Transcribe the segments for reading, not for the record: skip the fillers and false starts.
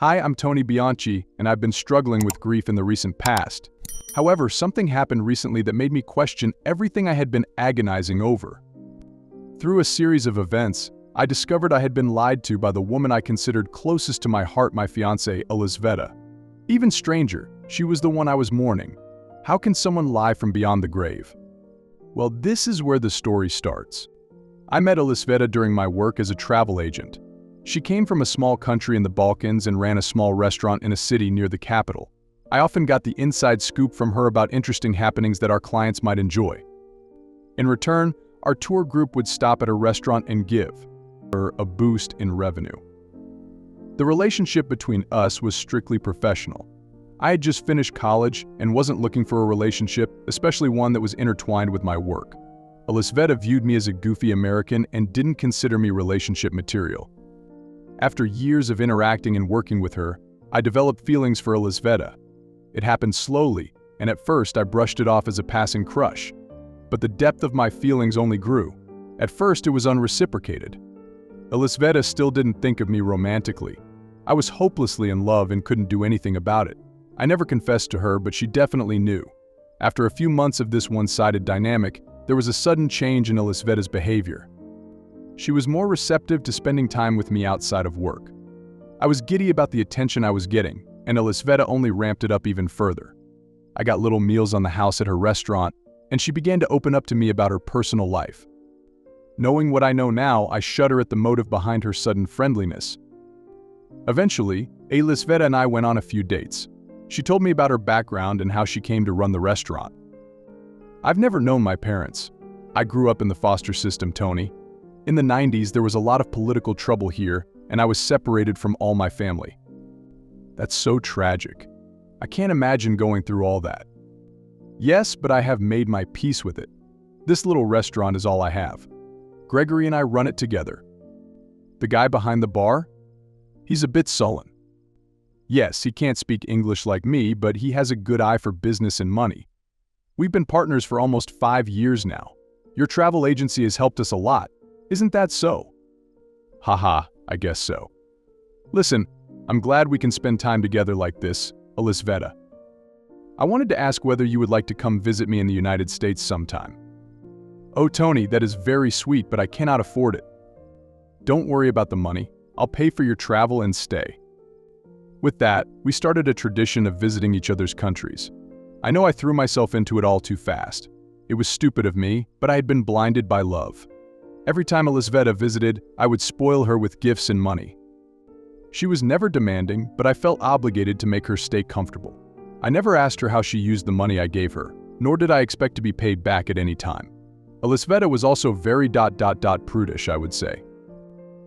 Hi, I'm Tony Bianchi, and I've been struggling with grief in the recent past. However, something happened recently that made me question everything I had been agonizing over. Through a series of events, I discovered I had been lied to by the woman I considered closest to my heart, my fiancée, Elizaveta. Even stranger, she was the one I was mourning. How can someone lie from beyond the grave? Well, this is where the story starts. I met Elizaveta during my work as a travel agent. She came from a small country in the Balkans and ran a small restaurant in a city near the capital. I often got the inside scoop from her about interesting happenings that our clients might enjoy. In return, our tour group would stop at a restaurant and give her a boost in revenue. The relationship between us was strictly professional. I had just finished college and wasn't looking for a relationship, especially one that was intertwined with my work. Elizaveta viewed me as a goofy American and didn't consider me relationship material. After years of interacting and working with her, I developed feelings for Elizaveta. It happened slowly, and at first I brushed it off as a passing crush. But the depth of my feelings only grew. At first it was unreciprocated. Elizaveta still didn't think of me romantically. I was hopelessly in love and couldn't do anything about it. I never confessed to her, but she definitely knew. After a few months of this one-sided dynamic, there was a sudden change in Elizaveta's behavior. She was more receptive to spending time with me outside of work. I was giddy about the attention I was getting, and Elizaveta only ramped it up even further. I got little meals on the house at her restaurant, and she began to open up to me about her personal life. Knowing what I know now, I shudder at the motive behind her sudden friendliness. Eventually, Elizaveta and I went on a few dates. She told me about her background and how she came to run the restaurant. I've never known my parents. I grew up in the foster system, Tony. In the 90s, there was a lot of political trouble here, and I was separated from all my family. That's so tragic. I can't imagine going through all that. Yes, but I have made my peace with it. This little restaurant is all I have. Gregory and I run it together. The guy behind the bar? He's a bit sullen. Yes, he can't speak English like me, but he has a good eye for business and money. We've been partners for almost 5 years now. Your travel agency has helped us a lot. Isn't that so? Haha, I guess so. Listen, I'm glad we can spend time together like this, Elizaveta. I wanted to ask whether you would like to come visit me in the United States sometime. Oh, Tony, that is very sweet, but I cannot afford it. Don't worry about the money. I'll pay for your travel and stay. With that, we started a tradition of visiting each other's countries. I know I threw myself into it all too fast. It was stupid of me, but I had been blinded by love. Every time Elizaveta visited, I would spoil her with gifts and money. She was never demanding, but I felt obligated to make her stay comfortable. I never asked her how she used the money I gave her, nor did I expect to be paid back at any time. Elizaveta was also very prudish, I would say.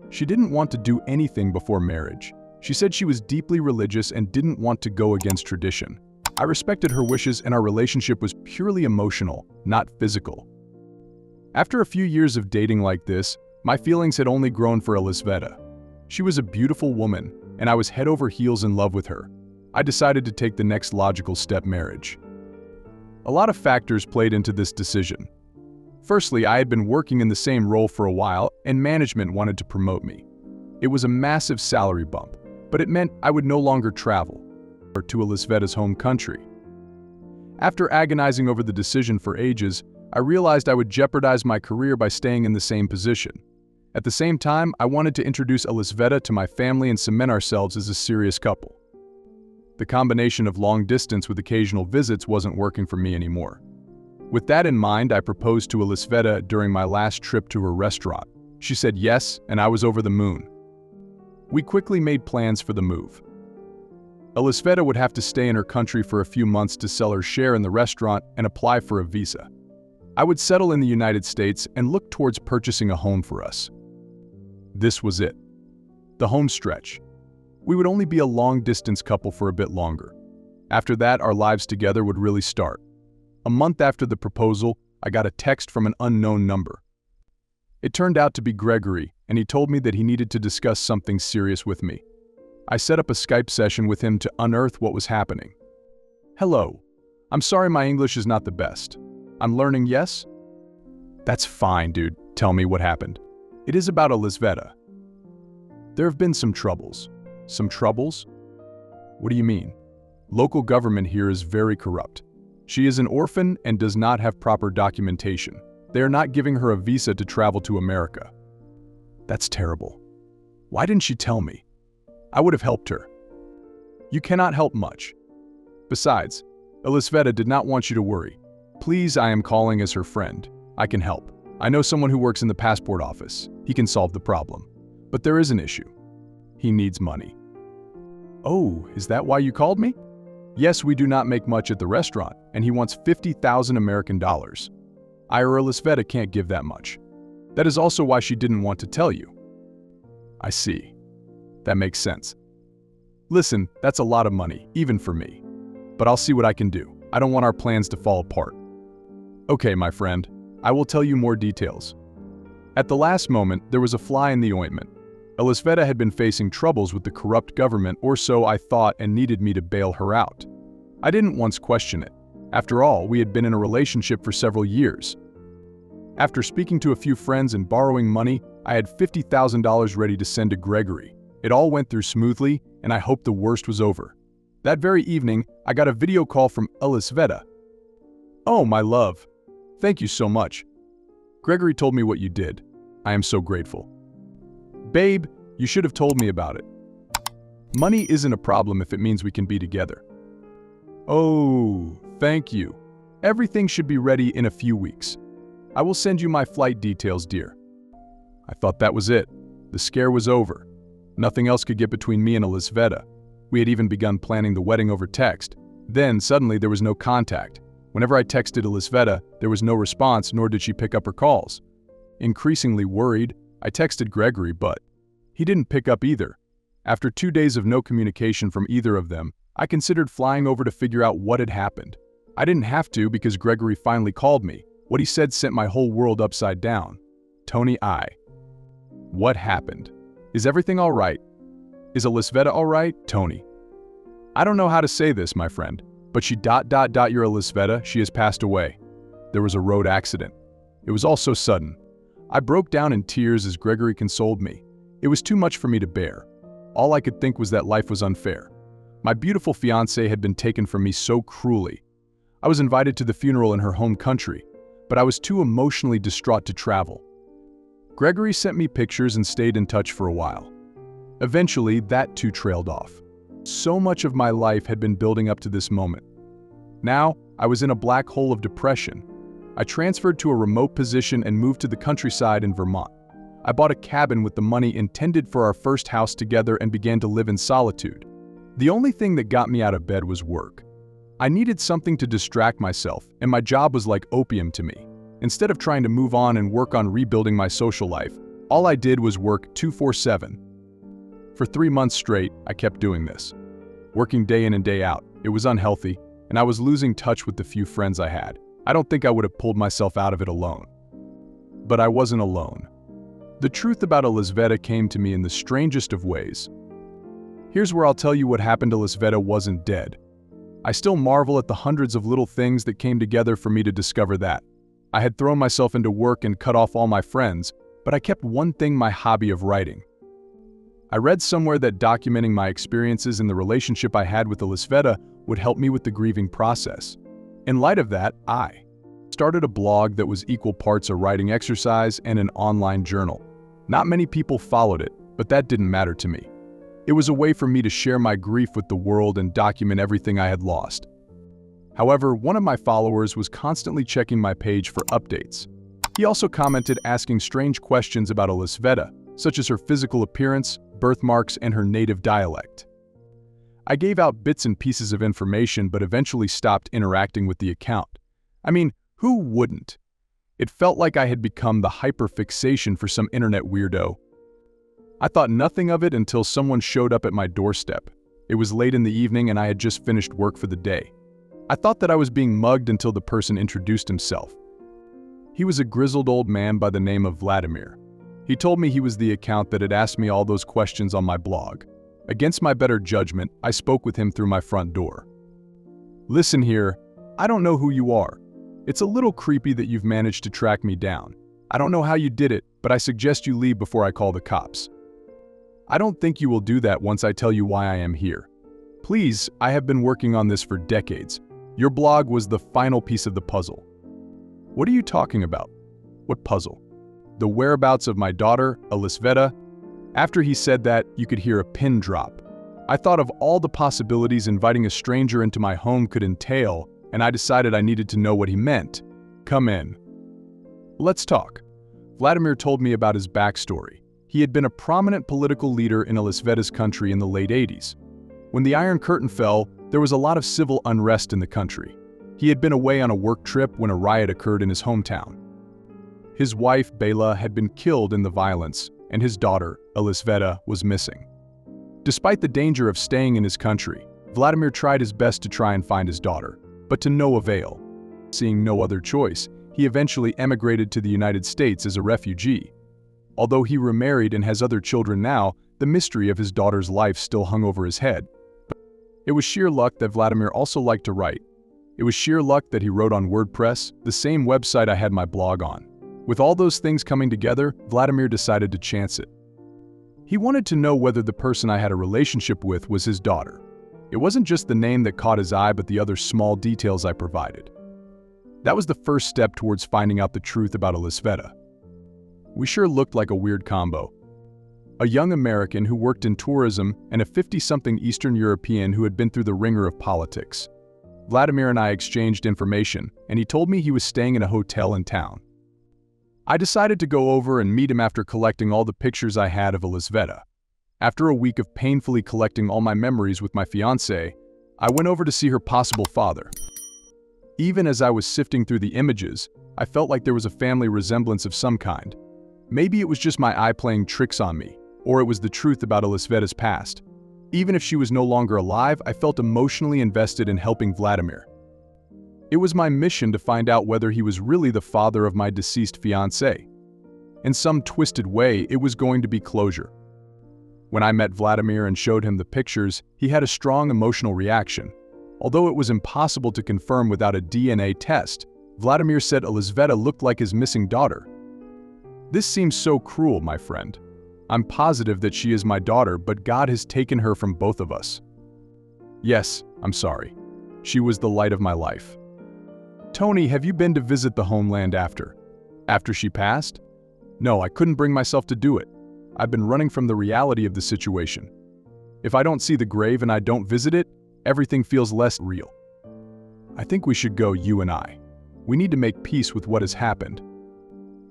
She didn't want to do anything before marriage. She said she was deeply religious and didn't want to go against tradition. I respected her wishes, and our relationship was purely emotional, not physical. After a few years of dating like this, my feelings had only grown for Elizaveta. She was a beautiful woman, and I was head over heels in love with her. I decided to take the next logical step: marriage. A lot of factors played into this decision. Firstly, I had been working in the same role for a while, and management wanted to promote me. It was a massive salary bump, but it meant I would no longer travel to Elizaveta's home country. After agonizing over the decision for ages, I realized I would jeopardize my career by staying in the same position. At the same time, I wanted to introduce Elizaveta to my family and cement ourselves as a serious couple. The combination of long distance with occasional visits wasn't working for me anymore. With that in mind, I proposed to Elizaveta during my last trip to her restaurant. She said yes, and I was over the moon. We quickly made plans for the move. Elizaveta would have to stay in her country for a few months to sell her share in the restaurant and apply for a visa. I would settle in the United States and look towards purchasing a home for us. This was it. The home stretch. We would only be a long-distance couple for a bit longer. After that, our lives together would really start. A month after the proposal, I got a text from an unknown number. It turned out to be Gregory, and he told me that he needed to discuss something serious with me. I set up a Skype session with him to unearth what was happening. Hello. I'm sorry my English is not the best. I'm learning, yes? That's fine, dude. Tell me what happened. It is about Elizaveta. There have been some troubles. Some troubles? What do you mean? Local government here is very corrupt. She is an orphan and does not have proper documentation. They are not giving her a visa to travel to America. That's terrible. Why didn't she tell me? I would have helped her. You cannot help much. Besides, Elisaveta did not want you to worry. Please, I am calling as her friend. I can help. I know someone who works in the passport office. He can solve the problem. But there is an issue. He needs money. Oh, is that why you called me? Yes, we do not make much at the restaurant, and he wants 50,000 American dollars. I or Elisaveta can't give that much. That is also why she didn't want to tell you. I see. That makes sense. Listen, that's a lot of money, even for me. But I'll see what I can do. I don't want our plans to fall apart. Okay, my friend. I will tell you more details. At the last moment, there was a fly in the ointment. Elisaveta had been facing troubles with the corrupt government, or so I thought, and needed me to bail her out. I didn't once question it. After all, we had been in a relationship for several years. After speaking to a few friends and borrowing money, I had $50,000 ready to send to Gregory. It all went through smoothly, and I hoped the worst was over. That very evening, I got a video call from Elisaveta. Oh, my love. Thank you so much. Gregory told me what you did. I am so grateful. Babe, you should have told me about it. Money isn't a problem if it means we can be together. Oh, thank you. Everything should be ready in a few weeks. I will send you my flight details, dear. I thought that was it. The scare was over. Nothing else could get between me and Elisaveta. We had even begun planning the wedding over text. Then, suddenly, there was no contact. Whenever I texted Elisaveta, there was no response, nor did she pick up her calls. Increasingly worried, I texted Gregory, but he didn't pick up either. After 2 days of no communication from either of them, I considered flying over to figure out what had happened. I didn't have to because Gregory finally called me. What he said sent my whole world upside down. Tony, what happened? Is everything all right? Is Elisaveta all right, Tony? I don't know how to say this, my friend, but your Elisaveta, she has passed away. There was a road accident. It was all so sudden. I broke down in tears as Gregory consoled me. It was too much for me to bear. All I could think was that life was unfair. My beautiful fiancée had been taken from me so cruelly. I was invited to the funeral in her home country, but I was too emotionally distraught to travel. Gregory sent me pictures and stayed in touch for a while. Eventually, that too trailed off. So much of my life had been building up to this moment. Now, I was in a black hole of depression. I transferred to a remote position and moved to the countryside in Vermont. I bought a cabin with the money intended for our first house together and began to live in solitude. The only thing that got me out of bed was work. I needed something to distract myself, and my job was like opium to me. Instead of trying to move on and work on rebuilding my social life, all I did was work 24/7. For 3 months straight, I kept doing this. Working day in and day out, it was unhealthy, and I was losing touch with the few friends I had. I don't think I would have pulled myself out of it alone. But I wasn't alone. The truth about Elisaveta came to me in the strangest of ways. Here's where I'll tell you what happened. Elisaveta wasn't dead. I still marvel at the hundreds of little things that came together for me to discover that. I had thrown myself into work and cut off all my friends, but I kept one thing, my hobby of writing. I read somewhere that documenting my experiences in the relationship I had with Elisaveta would help me with the grieving process. In light of that, I started a blog that was equal parts a writing exercise and an online journal. Not many people followed it, but that didn't matter to me. It was a way for me to share my grief with the world and document everything I had lost. However, one of my followers was constantly checking my page for updates. He also commented asking strange questions about Elisaveta, such as her physical appearance, birthmarks, and her native dialect. I gave out bits and pieces of information but eventually stopped interacting with the account. I mean, who wouldn't? It felt like I had become the hyperfixation for some internet weirdo. I thought nothing of it until someone showed up at my doorstep. It was late in the evening and I had just finished work for the day. I thought that I was being mugged until the person introduced himself. He was a grizzled old man by the name of Vladimir. He told me he was the account that had asked me all those questions on my blog. Against my better judgment, I spoke with him through my front door. Listen here, I don't know who you are. It's a little creepy that you've managed to track me down. I don't know how you did it, but I suggest you leave before I call the cops. I don't think you will do that once I tell you why I am here. Please, I have been working on this for decades. Your blog was the final piece of the puzzle. What are you talking about? What puzzle? The whereabouts of my daughter, Elisveta? After he said that, you could hear a pin drop. I thought of all the possibilities inviting a stranger into my home could entail, and I decided I needed to know what he meant. Come in. Let's talk. Vladimir told me about his backstory. He had been a prominent political leader in Elisveta's country in the late 80s. When the Iron Curtain fell, there was a lot of civil unrest in the country. He had been away on a work trip when a riot occurred in his hometown. His wife, Bela, had been killed in the violence, and his daughter, Elisveta, was missing. Despite the danger of staying in his country, Vladimir tried his best to try and find his daughter, but to no avail. Seeing no other choice, he eventually emigrated to the United States as a refugee. Although he remarried and has other children now, the mystery of his daughter's life still hung over his head. It was sheer luck that Vladimir also liked to write. It was sheer luck that he wrote on WordPress, the same website I had my blog on. With all those things coming together, Vladimir decided to chance it. He wanted to know whether the person I had a relationship with was his daughter. It wasn't just the name that caught his eye, but the other small details I provided. That was the first step towards finding out the truth about Elisveta. We sure looked like a weird combo. A young American who worked in tourism and a 50-something Eastern European who had been through the ringer of politics. Vladimir and I exchanged information, and he told me he was staying in a hotel in town. I decided to go over and meet him after collecting all the pictures I had of Elisveta. After a week of painfully collecting all my memories with my fiancée, I went over to see her possible father. Even as I was sifting through the images, I felt like there was a family resemblance of some kind. Maybe it was just my eye playing tricks on me, or it was the truth about Elisveta's past. Even if she was no longer alive, I felt emotionally invested in helping Vladimir. It was my mission to find out whether he was really the father of my deceased fiancée. In some twisted way, it was going to be closure. When I met Vladimir and showed him the pictures, he had a strong emotional reaction. Although it was impossible to confirm without a DNA test, Vladimir said Elisveta looked like his missing daughter. This seems so cruel, my friend. I'm positive that she is my daughter, but God has taken her from both of us. Yes, I'm sorry. She was the light of my life. Tony, have you been to visit the homeland after she passed? No, I couldn't bring myself to do it. I've been running from the reality of the situation. If I don't see the grave and I don't visit it, everything feels less real. I think we should go, you and I. We need to make peace with what has happened.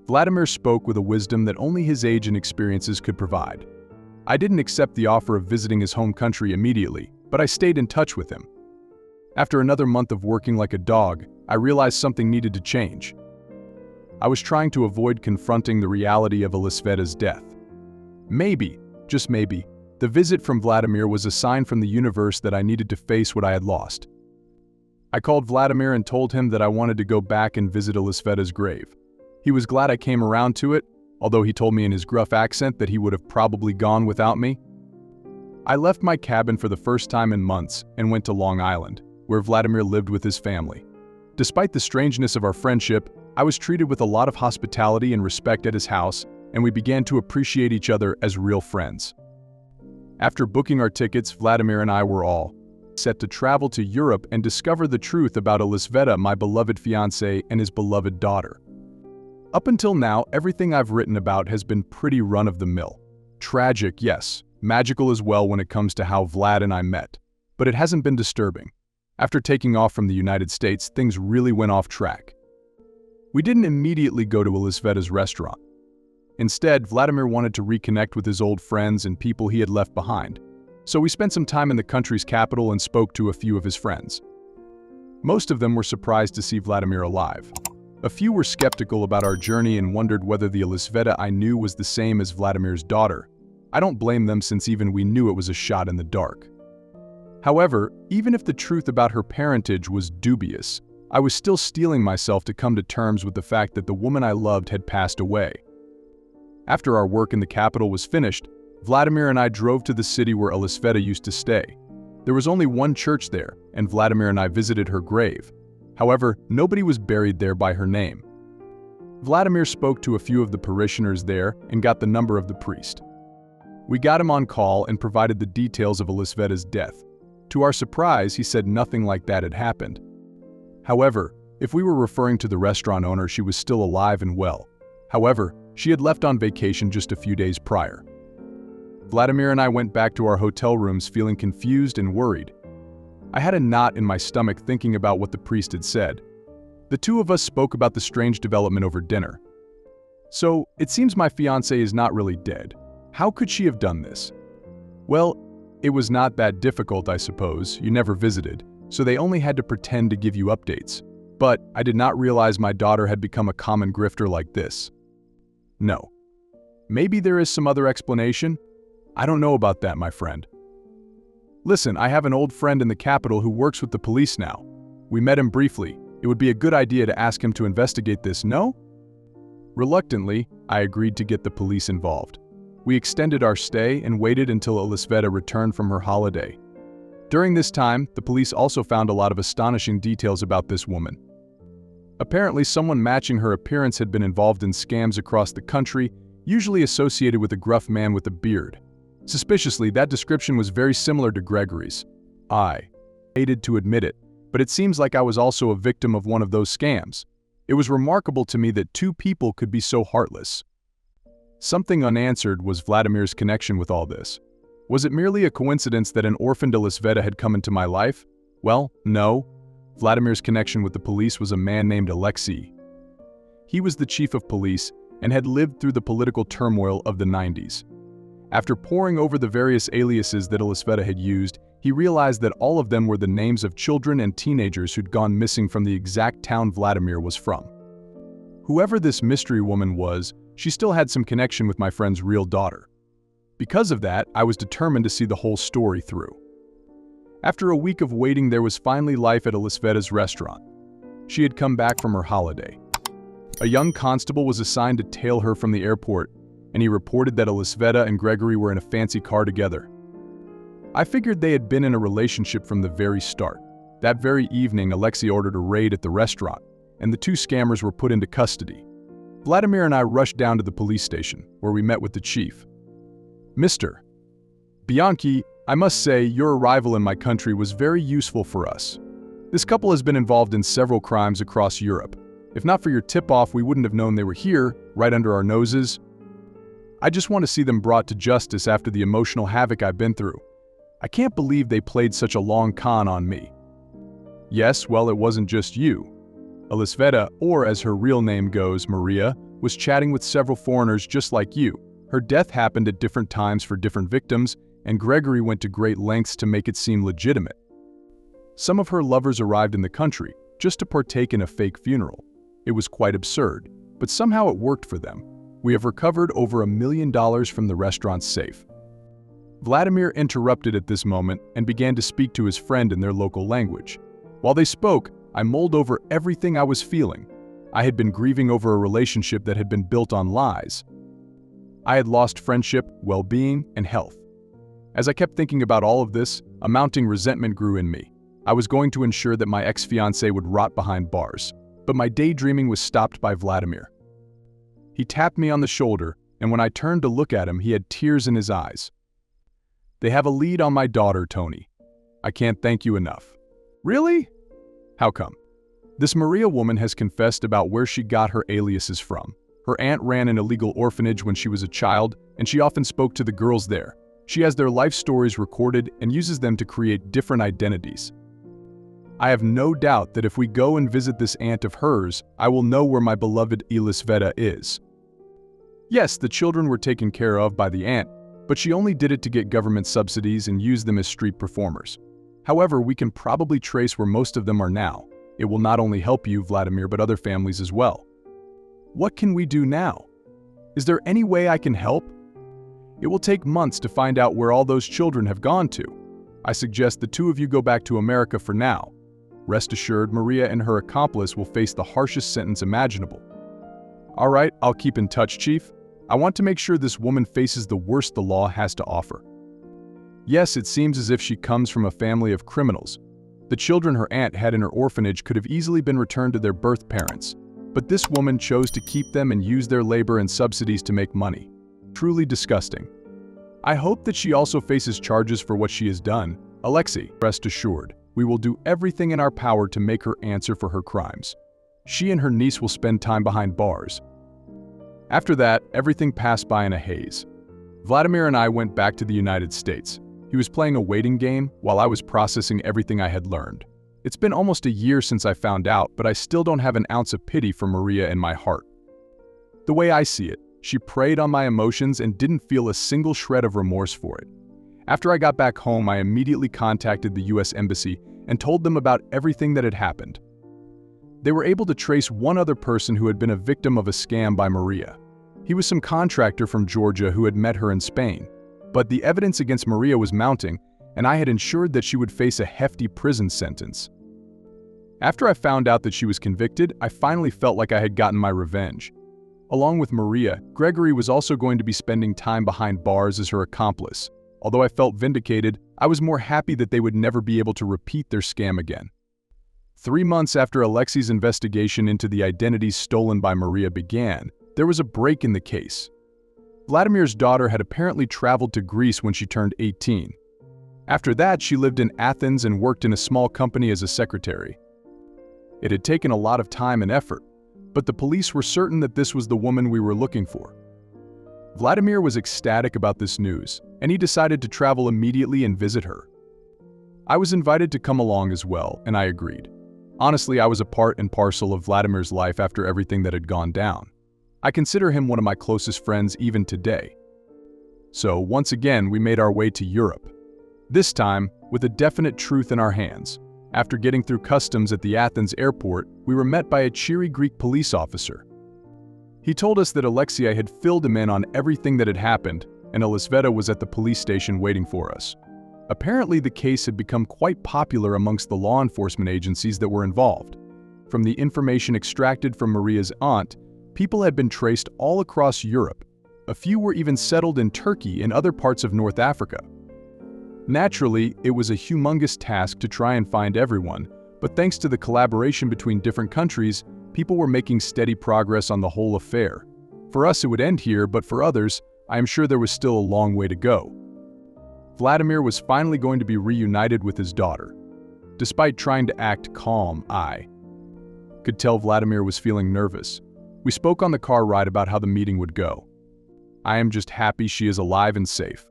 Vladimir spoke with a wisdom that only his age and experiences could provide. I didn't accept the offer of visiting his home country immediately, but I stayed in touch with him. After another month of working like a dog, I realized something needed to change. I was trying to avoid confronting the reality of Elisveta's death. Maybe, just maybe, the visit from Vladimir was a sign from the universe that I needed to face what I had lost. I called Vladimir and told him that I wanted to go back and visit Elisveta's grave. He was glad I came around to it, although he told me in his gruff accent that he would have probably gone without me. I left my cabin for the first time in months and went to Long Island, where Vladimir lived with his family. Despite the strangeness of our friendship, I was treated with a lot of hospitality and respect at his house, and we began to appreciate each other as real friends. After booking our tickets, Vladimir and I were all set to travel to Europe and discover the truth about Elisveta, my beloved fiancé, and his beloved daughter. Up until now, everything I've written about has been pretty run-of-the-mill. Tragic, yes, magical as well when it comes to how Vlad and I met. But it hasn't been disturbing. After taking off from the United States, things really went off track. We didn't immediately go to Elisveta's restaurant. Instead, Vladimir wanted to reconnect with his old friends and people he had left behind. So we spent some time in the country's capital and spoke to a few of his friends. Most of them were surprised to see Vladimir alive. A few were skeptical about our journey and wondered whether the Elisveta I knew was the same as Vladimir's daughter. I don't blame them, since even we knew it was a shot in the dark. However, even if the truth about her parentage was dubious, I was still steeling myself to come to terms with the fact that the woman I loved had passed away. After our work in the capital was finished, Vladimir and I drove to the city where Elisveta used to stay. There was only one church there, and Vladimir and I visited her grave. However, nobody was buried there by her name. Vladimir spoke to a few of the parishioners there and got the number of the priest. We got him on call and provided the details of Elisveta's death. To our surprise, he said nothing like that had happened. However, if we were referring to the restaurant owner, she was still alive and well. However, she had left on vacation just a few days prior. Vladimir and I went back to our hotel rooms feeling confused and worried. I had a knot in my stomach thinking about what the priest had said. The two of us spoke about the strange development over dinner. So, it seems my fiancée is not really dead. How could she have done this? Well, it was not that difficult, I suppose. You never visited, so they only had to pretend to give you updates. But I did not realize my daughter had become a common grifter like this. No. Maybe there is some other explanation? I don't know about that, my friend. Listen, I have an old friend in the capital who works with the police now. We met him briefly. It would be a good idea to ask him to investigate this, no? Reluctantly, I agreed to get the police involved. We extended our stay and waited until Elisaveta returned from her holiday. During this time, the police also found a lot of astonishing details about this woman. Apparently, someone matching her appearance had been involved in scams across the country, usually associated with a gruff man with a beard. Suspiciously, that description was very similar to Gregory's. I hated to admit it, but it seems like I was also a victim of one of those scams. It was remarkable to me that two people could be so heartless. Something unanswered was Vladimir's connection with all this. Was it merely a coincidence that an orphaned Elisaveta had come into my life? Well, no. Vladimir's connection with the police was a man named Alexei. He was the chief of police and had lived through the political turmoil of the 90s. After poring over the various aliases that Elisaveta had used, he realized that all of them were the names of children and teenagers who'd gone missing from the exact town Vladimir was from. Whoever this mystery woman was, she still had some connection with my friend's real daughter. Because of that, I was determined to see the whole story through. After a week of waiting, there was finally life at Elisaveta's restaurant. She had come back from her holiday. A young constable was assigned to tail her from the airport, and he reported that Elisaveta and Gregory were in a fancy car together. I figured they had been in a relationship from the very start. That very evening, Alexei ordered a raid at the restaurant, and the two scammers were put into custody. Vladimir and I rushed down to the police station, where we met with the chief. Mr. Bianchi, I must say your arrival in my country was very useful for us. This couple has been involved in several crimes across Europe. If not for your tip-off, we wouldn't have known they were here, right under our noses. I just want to see them brought to justice after the emotional havoc I've been through. I can't believe they played such a long con on me. Yes, well, it wasn't just you. Elisaveta, or as her real name goes, Maria, was chatting with several foreigners just like you. Her death happened at different times for different victims, and Gregory went to great lengths to make it seem legitimate. Some of her lovers arrived in the country just to partake in a fake funeral. It was quite absurd, but somehow it worked for them. We have recovered over $1 million from the restaurant's safe. Vladimir interrupted at this moment and began to speak to his friend in their local language. While they spoke, I mulled over everything I was feeling. I had been grieving over a relationship that had been built on lies. I had lost friendship, well-being, and health. As I kept thinking about all of this, a mounting resentment grew in me. I was going to ensure that my ex-fiancée would rot behind bars, but my daydreaming was stopped by Vladimir. He tapped me on the shoulder, and when I turned to look at him, he had tears in his eyes. They have a lead on my daughter, Tony. I can't thank you enough. Really? How come? This Maria woman has confessed about where she got her aliases from. Her aunt ran an illegal orphanage when she was a child, and she often spoke to the girls there. She has their life stories recorded and uses them to create different identities. I have no doubt that if we go and visit this aunt of hers, I will know where my beloved Elisaveta is. Yes, the children were taken care of by the aunt, but she only did it to get government subsidies and use them as street performers. However, we can probably trace where most of them are now. It will not only help you, Vladimir, but other families as well. What can we do now? Is there any way I can help? It will take months to find out where all those children have gone to. I suggest the two of you go back to America for now. Rest assured, Maria and her accomplice will face the harshest sentence imaginable. All right, I'll keep in touch, Chief. I want to make sure this woman faces the worst the law has to offer. Yes, it seems as if she comes from a family of criminals. The children her aunt had in her orphanage could have easily been returned to their birth parents, but this woman chose to keep them and use their labor and subsidies to make money. Truly disgusting. I hope that she also faces charges for what she has done. Alexei, rest assured, we will do everything in our power to make her answer for her crimes. She and her niece will spend time behind bars. After that, everything passed by in a haze. Vladimir and I went back to the United States. He was playing a waiting game while I was processing everything I had learned. It's been almost a year since I found out, but I still don't have an ounce of pity for Maria in my heart. The way I see it, she preyed on my emotions and didn't feel a single shred of remorse for it. After I got back home, I immediately contacted the US Embassy and told them about everything that had happened. They were able to trace one other person who had been a victim of a scam by Maria. He was some contractor from Georgia who had met her in Spain. But the evidence against Maria was mounting, and I had ensured that she would face a hefty prison sentence. After I found out that she was convicted, I finally felt like I had gotten my revenge. Along with Maria, Gregory was also going to be spending time behind bars as her accomplice. Although I felt vindicated, I was more happy that they would never be able to repeat their scam again. 3 months after Alexei's investigation into the identities stolen by Maria began, there was a break in the case. Vladimir's daughter had apparently traveled to Greece when she turned 18. After that, she lived in Athens and worked in a small company as a secretary. It had taken a lot of time and effort, but the police were certain that this was the woman we were looking for. Vladimir was ecstatic about this news, and he decided to travel immediately and visit her. I was invited to come along as well, and I agreed. Honestly, I was a part and parcel of Vladimir's life after everything that had gone down. I consider him one of my closest friends even today. So, once again, we made our way to Europe. This time, with a definite truth in our hands. After getting through customs at the Athens airport, we were met by a cheery Greek police officer. He told us that Alexei had filled him in on everything that had happened, and Elisaveta was at the police station waiting for us. Apparently, the case had become quite popular amongst the law enforcement agencies that were involved. From the information extracted from Maria's aunt, people had been traced all across Europe. A few were even settled in Turkey and other parts of North Africa. Naturally, it was a humongous task to try and find everyone, but thanks to the collaboration between different countries, people were making steady progress on the whole affair. For us, it would end here, but for others, I am sure there was still a long way to go. Vladimir was finally going to be reunited with his daughter. Despite trying to act calm, I could tell Vladimir was feeling nervous. We spoke on the car ride about how the meeting would go. I am just happy she is alive and safe.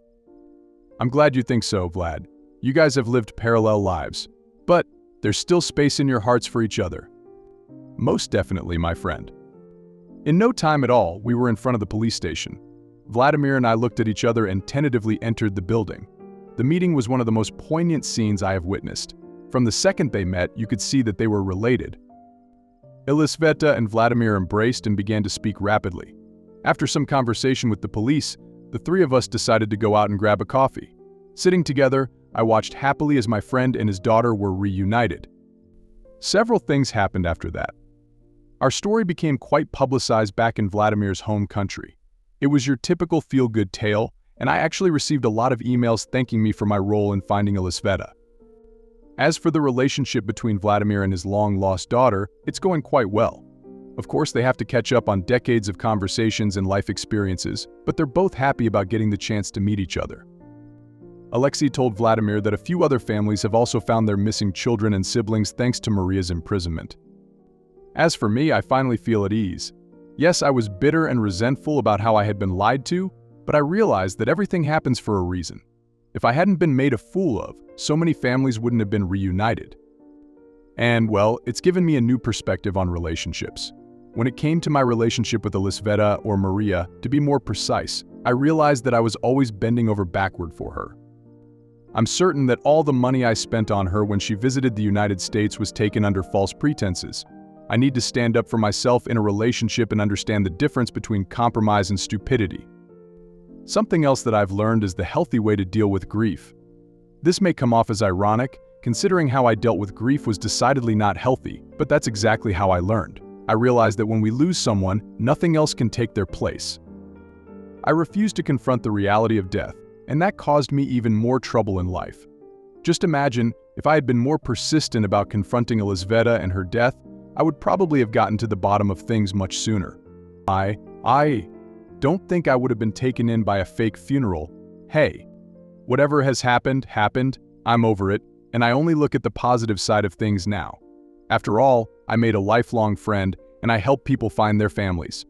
I'm glad you think so, Vlad. You guys have lived parallel lives. But there's still space in your hearts for each other. Most definitely, my friend. In no time at all, we were in front of the police station. Vladimir and I looked at each other and tentatively entered the building. The meeting was one of the most poignant scenes I have witnessed. From the second they met, you could see that they were related. Elisaveta and Vladimir embraced and began to speak rapidly. After some conversation with the police, the three of us decided to go out and grab a coffee. Sitting together, I watched happily as my friend and his daughter were reunited. Several things happened after that. Our story became quite publicized back in Vladimir's home country. It was your typical feel-good tale, and I actually received a lot of emails thanking me for my role in finding Elisaveta. As for the relationship between Vladimir and his long-lost daughter, it's going quite well. Of course, they have to catch up on decades of conversations and life experiences, but they're both happy about getting the chance to meet each other. Alexei told Vladimir that a few other families have also found their missing children and siblings thanks to Maria's imprisonment. As for me, I finally feel at ease. Yes, I was bitter and resentful about how I had been lied to, but I realized that everything happens for a reason. If I hadn't been made a fool of, so many families wouldn't have been reunited. And, well, it's given me a new perspective on relationships. When it came to my relationship with Elisaveta, or Maria, to be more precise, I realized that I was always bending over backward for her. I'm certain that all the money I spent on her when she visited the United States was taken under false pretenses. I need to stand up for myself in a relationship and understand the difference between compromise and stupidity. Something else that I've learned is the healthy way to deal with grief. This may come off as ironic, considering how I dealt with grief was decidedly not healthy, but that's exactly how I learned. I realized that when we lose someone, nothing else can take their place. I refused to confront the reality of death, and that caused me even more trouble in life. Just imagine, if I had been more persistent about confronting Elisaveta and her death, I would probably have gotten to the bottom of things much sooner. I don't think I would have been taken in by a fake funeral. Hey, whatever has happened, happened, I'm over it, and I only look at the positive side of things now. After all, I made a lifelong friend, and I help people find their families.